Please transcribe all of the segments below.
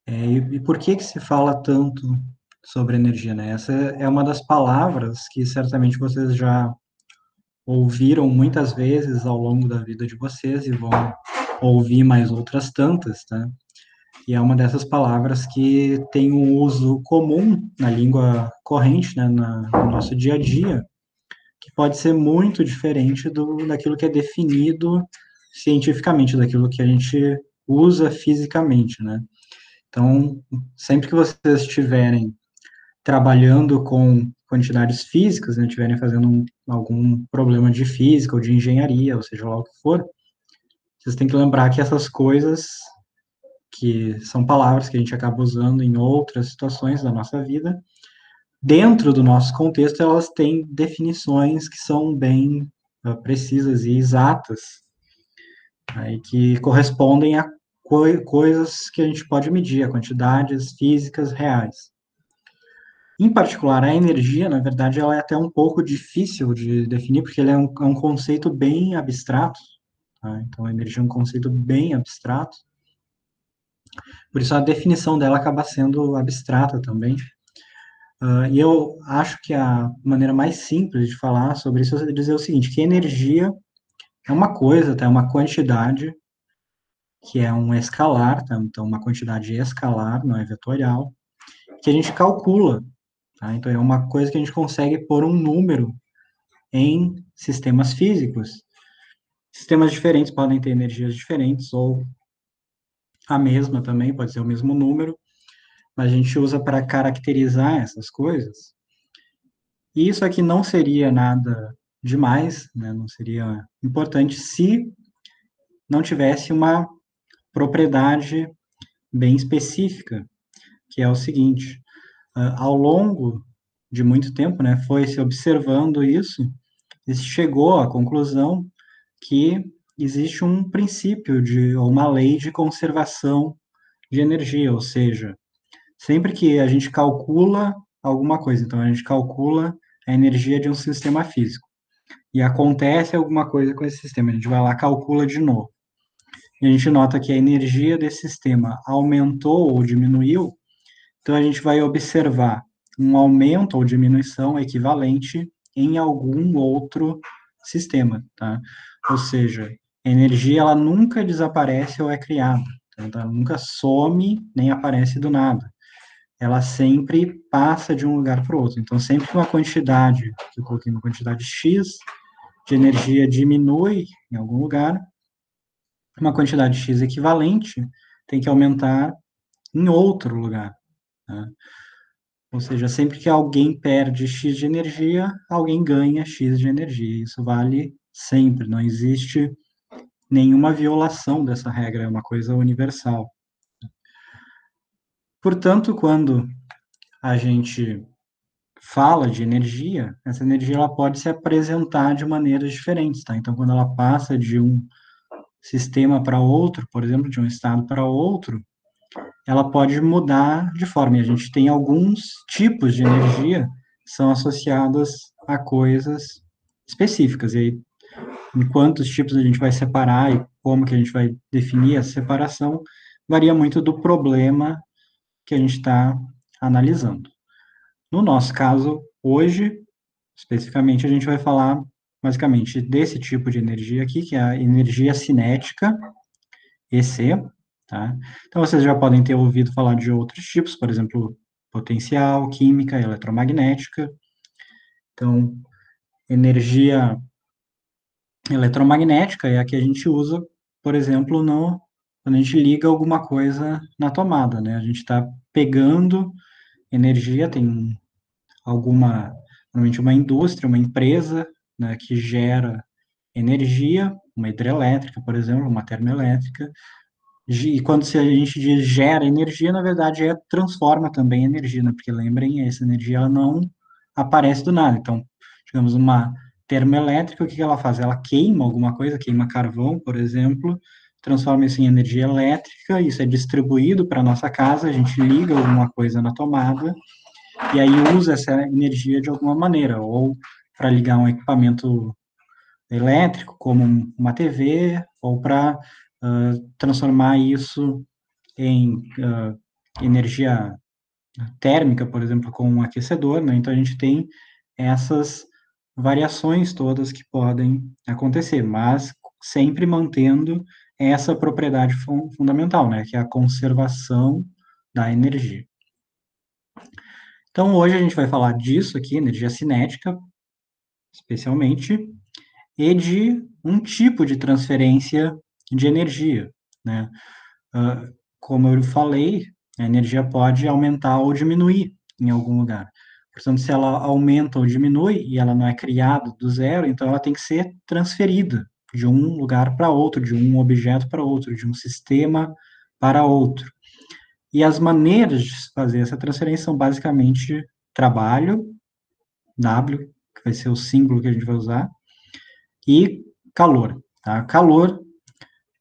E por que que se fala tanto sobre energia, né? Essa é uma das palavras que certamente vocês já ouviram muitas vezes ao longo da vida de vocês e vão ouvir mais outras tantas, tá? E é uma dessas palavras que tem um uso comum na língua corrente, né, no nosso dia a dia, que pode ser muito diferente daquilo que é definido cientificamente, daquilo que a gente usa fisicamente, né? Então, sempre que vocês estiverem trabalhando com quantidades físicas, né, estiverem fazendo algum problema de física ou de engenharia, ou seja lá o que for, vocês têm que lembrar que essas coisas, que são palavras que a gente acaba usando em outras situações da nossa vida, dentro do nosso contexto, elas têm definições que são bem precisas e exatas, né, e que correspondem a coisas que a gente pode medir, a quantidades físicas reais. Em particular, a energia, na verdade, ela é até um pouco difícil de definir, porque ele é um conceito bem abstrato, tá? Então, a energia é um conceito bem abstrato, por isso a definição dela acaba sendo abstrata também. E eu acho que a maneira mais simples de falar sobre isso é dizer o seguinte, que energia é uma coisa, tá? É uma quantidade, que é um escalar, tá? Então, uma quantidade escalar, não é vetorial, que a gente calcula, tá? Então, é uma coisa que a gente consegue pôr um número em sistemas físicos. Sistemas diferentes podem ter energias diferentes, ou a mesma também, pode ser o mesmo número, mas a gente usa para caracterizar essas coisas. E isso aqui não seria nada demais, né? Não seria importante se não tivesse uma propriedade bem específica, que é o seguinte: ao longo de muito tempo, né, foi se observando isso e se chegou à conclusão que existe um princípio ou uma lei de conservação de energia, ou seja, sempre que a gente calcula alguma coisa, então a gente calcula a energia de um sistema físico e acontece alguma coisa com esse sistema, a gente vai lá calcula de novo. E a gente nota que a energia desse sistema aumentou ou diminuiu, então a gente vai observar um aumento ou diminuição equivalente em algum outro sistema, tá? Ou seja, a energia ela nunca desaparece ou é criada, tá? Então, ela nunca some nem aparece do nada. Ela sempre passa de um lugar para o outro. Então, sempre que uma quantidade, que eu coloquei uma quantidade X de energia diminui em algum lugar, uma quantidade X equivalente tem que aumentar em outro lugar, tá? Ou seja, sempre que alguém perde X de energia, alguém ganha X de energia. Isso vale sempre, não existe nenhuma violação dessa regra, é uma coisa universal. Portanto, quando a gente fala de energia, essa energia ela pode se apresentar de maneiras diferentes, tá? Então, quando ela passa de um sistema para outro, por exemplo, de um estado para outro, ela pode mudar de forma. E a gente tem alguns tipos de energia que são associadas a coisas específicas. E aí, em quantos tipos a gente vai separar e como que a gente vai definir essa separação, varia muito do problema que a gente está analisando. No nosso caso, hoje, especificamente, a gente vai falar basicamente desse tipo de energia aqui, que é a energia cinética, EC, tá? Então, vocês já podem ter ouvido falar de outros tipos, por exemplo, potencial, química, eletromagnética. Então, energia eletromagnética é a que a gente usa, por exemplo, quando a gente liga alguma coisa na tomada, né? A gente está pegando energia, tem normalmente uma indústria, uma empresa, né, que gera energia, uma hidrelétrica, por exemplo, uma termoelétrica, e quando a gente diz gera energia, na verdade transforma também energia, né? Porque lembrem, essa energia ela não aparece do nada. Então, digamos, uma termoelétrica, o que ela faz? Ela queima alguma coisa, queima carvão, por exemplo, transforma isso em energia elétrica, isso é distribuído para a nossa casa, a gente liga alguma coisa na tomada, e aí usa essa energia de alguma maneira, ou para ligar um equipamento elétrico, como uma TV, ou para transformar isso em energia térmica, por exemplo, com um aquecedor, né? Então a gente tem essas variações todas que podem acontecer, mas sempre mantendo essa propriedade fundamental, né? Que é a conservação da energia. Então hoje a gente vai falar disso aqui, energia cinética, especialmente, e de um tipo de transferência de energia, né? Como eu falei, a energia pode aumentar ou diminuir em algum lugar. Portanto, se ela aumenta ou diminui e ela não é criada do zero, então ela tem que ser transferida de um lugar para outro, de um objeto para outro, de um sistema para outro. E as maneiras de fazer essa transferência são basicamente trabalho, W, que vai ser o símbolo que a gente vai usar, e calor. Tá? Calor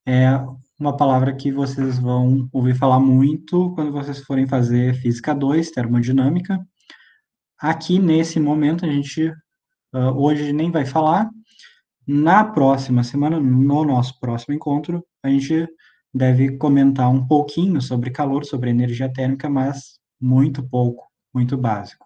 é uma palavra que vocês vão ouvir falar muito quando vocês forem fazer Física 2, termodinâmica. Aqui, nesse momento, a gente hoje nem vai falar. Na próxima semana, no nosso próximo encontro, a gente deve comentar um pouquinho sobre calor, sobre energia térmica, mas muito pouco, muito básico.